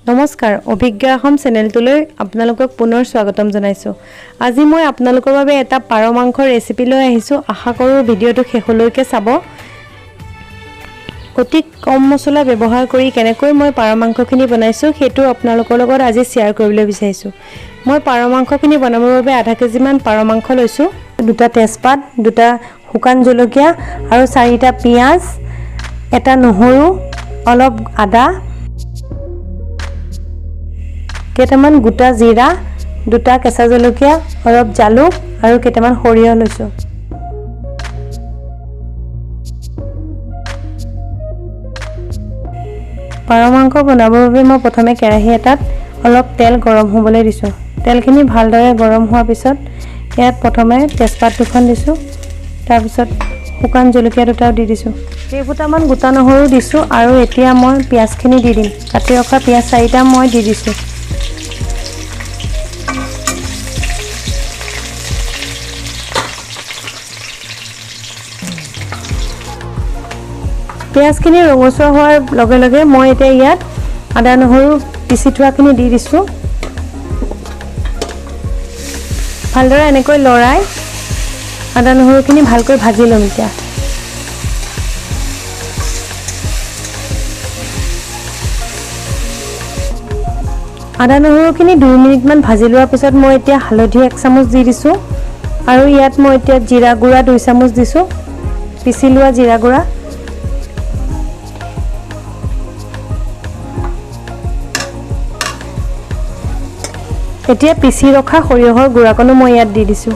নমস্কাৰ অভিজ্ঞ অসম চেনেলটোলৈ আপোনালোকক পুনৰ স্বাগতম জনাইছোঁ। আজি মই আপোনালোকৰ বাবে এটা পাৰ মাংসৰ ৰেচিপি লৈ আহিছোঁ। আশা কৰোঁ ভিডিঅ'টো শেষলৈকে চাব। অতি কম মছলা ব্যৱহাৰ কৰি কেনেকৈ মই পাৰ মাংসখিনি বনাইছোঁ সেইটো আপোনালোকৰ লগত আজি শ্বেয়াৰ কৰিবলৈ বিচাৰিছোঁ। মই পাৰ মাংসখিনি বনাবৰ বাবে আধা কেজিমান পাৰ মাংস লৈছোঁ। দুটা তেজপাত, দুটা শুকান জলকীয়া আৰু 4টা পিঁয়াজ, এটা নহৰু, অলপ আদা, কেইটামান গোটা জিৰা, দুটা কেঁচা জলকীয়া, অলপ জালুক আৰু কেইটামান সৰিয়হ লৈছোঁ। পাৰ মাংস বনাবৰ বাবে মই প্ৰথমে কেৰাহী এটাত অলপ তেল গৰম হ'বলৈ দিছোঁ। তেলখিনি ভালদৰে গৰম হোৱাৰ পিছত ইয়াত প্ৰথমে তেজপাত দুখন দিছোঁ, তাৰপিছত শুকান জলকীয়া দুটাও দি দিছোঁ, কেইফুটামান গোটা নহৰু দিছোঁ আৰু এতিয়া মই পিঁয়াজখিনি দি দিম। কাটি ৰখা পিঁয়াজ 4টা মই দি দিছোঁ। পিঁয়াজখিনি ৰঙচুৱা হোৱাৰ লগে লগে মই এতিয়া ইয়াত আদা নহৰু পিচি থোৱাখিনি দি দিছোঁ। ভালদৰে এনেকৈ লৰাই আদা নহৰুখিনি ভালকৈ ভাজি ল'ম। এতিয়া আদা নহৰুখিনি 2 মিনিটমান ভাজি লোৱাৰ পিছত মই এতিয়া হালধি 1 চামুচ দি দিছোঁ আৰু ইয়াত মই এতিয়া জিৰা গুড়া 2 চামুচ দিছোঁ, পিচি লোৱা জিৰা গুড়া। এতিয়া পিচি ৰখা সৰিয়হৰ গুড়াকণো মই ইয়াত দি দিছোঁ।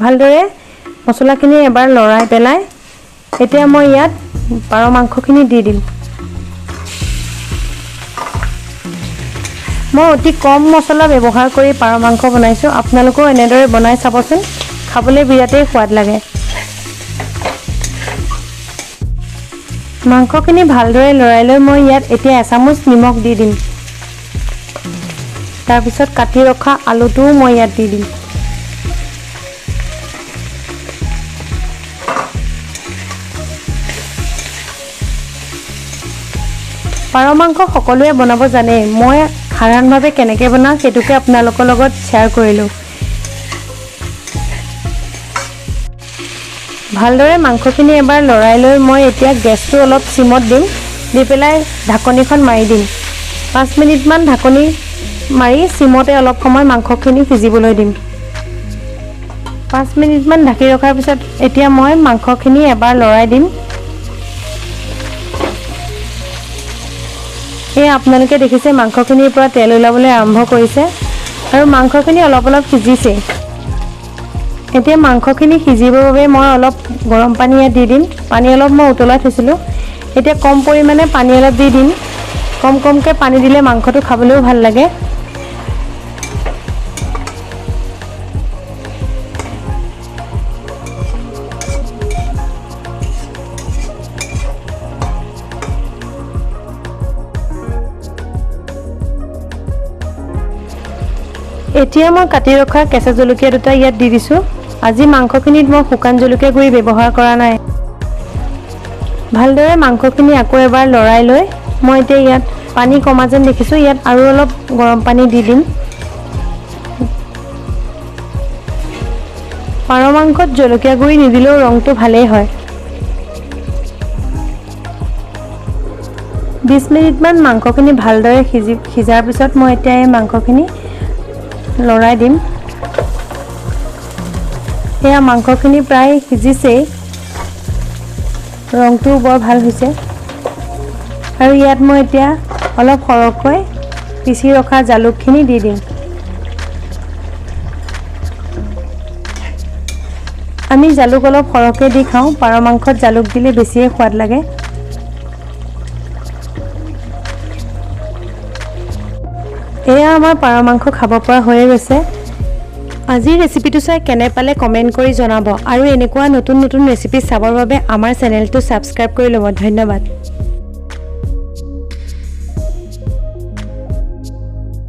ভালদৰে মছলাখিনি এবাৰ লৰাই পেলাই এতিয়া মই ইয়াত পাৰ মাংসখিনি দি দিম। মই অতি কম মছলা ব্যৱহাৰ কৰি পাৰ মাংস বনাইছোঁ। আপোনালোকেও এনেদৰে বনাই চাবচোন, খাবলৈ বিৰাটেই সোৱাদ লাগে। মাংসখিনি ভালদৰে লৰাই লৈ মই ইয়াত এতিয়া 1 চামুচ নিমখ দি দিম। তাৰপিছত কাটি ৰখা আলুটোও মই ইয়াত দি দিম। পাৰ মাংস সকলোৱে বনাব জানে, মই সাধাৰণভাৱে কেনেকৈ বনাওঁ সেইটোকে আপোনালোকৰ লগত শ্বেয়াৰ কৰিলোঁ। ভালদৰে মাংসখিনি এবাৰ লৰাই লৈ মই এতিয়া গেছটো অলপ চিমত দিম, দি পেলাই ঢাকনিখন মাৰি দিম। 5 মিনিটমান ঢাকনি মাৰি চিমতে অলপ সময় মাংসখিনি সিজিবলৈ দিম। 5 মিনিটমান ঢাকি ৰখাৰ পিছত এতিয়া মই মাংসখিনি এবাৰ লৰাই দিম। এয়া আপোনালোকে দেখিছে মাংসখিনিৰ পৰা তেল ওলাবলৈ আৰম্ভ কৰিছে আৰু মাংসখিনি অলপ অলপ সিজিছে। এতিয়া মাংসখিনি সিজিবৰ বাবে মই অলপ গৰম পানী ইয়াত দি দিম। পানী অলপ মই উতলাই থৈছিলোঁ। এতিয়া কম পৰিমাণে পানী অলপ দি দিম। কমকৈ পানী দিলে মাংসটো খাবলৈও ভাল লাগে। এতিয়া মই কাটি ৰখা কেঁচা জলকীয়া দুটা ইয়াত দি দিছোঁ। আজি মাংসখিনিত মই শুকান জলকীয়া গুড়ি ব্যৱহাৰ কৰা নাই। ভালদৰে মাংসখিনি আকৌ এবাৰ লৰাই লৈ মই এতিয়া ইয়াত পানী কমা যেন দেখিছোঁ, ইয়াত আৰু অলপ গৰম পানী দি দিম। পাৰ মাংসত জলকীয়া গুড়ি নিদিলেও ৰংটো ভালেই হয়। 20 মিনিটমান মাংসখিনি ভালদৰে সিজাৰ পিছত মই এতিয়া এই মাংসখিনি লৰাই দিম। এয়া মাংসখিনি প্ৰায় সিজিছেই, ৰংটোও বৰ ভাল হৈছে। আৰু ইয়াত মই এতিয়া অলপ সৰহকৈ পিচি ৰখা জালুকখিনি দি দিম। আমি জালুক অলপ সৰহকৈ দি খাওঁ, পাৰ মাংসত জালুক দিলে বেছিয়ে সোৱাদ লাগে। এয়া আমাৰ পাৰ মাংস খাব পৰা হৈয়ে গৈছে। আজিৰ ৰেচিপিটো চাই কেনে পালে কমেণ্ট কৰি জনাব আৰু এনেকুৱা নতুন নতুন ৰেচিপি চাবৰ বাবে আমাৰ চেনেলটো ছাবস্ক্ৰাইব কৰি ল'ব। ধন্যবাদ।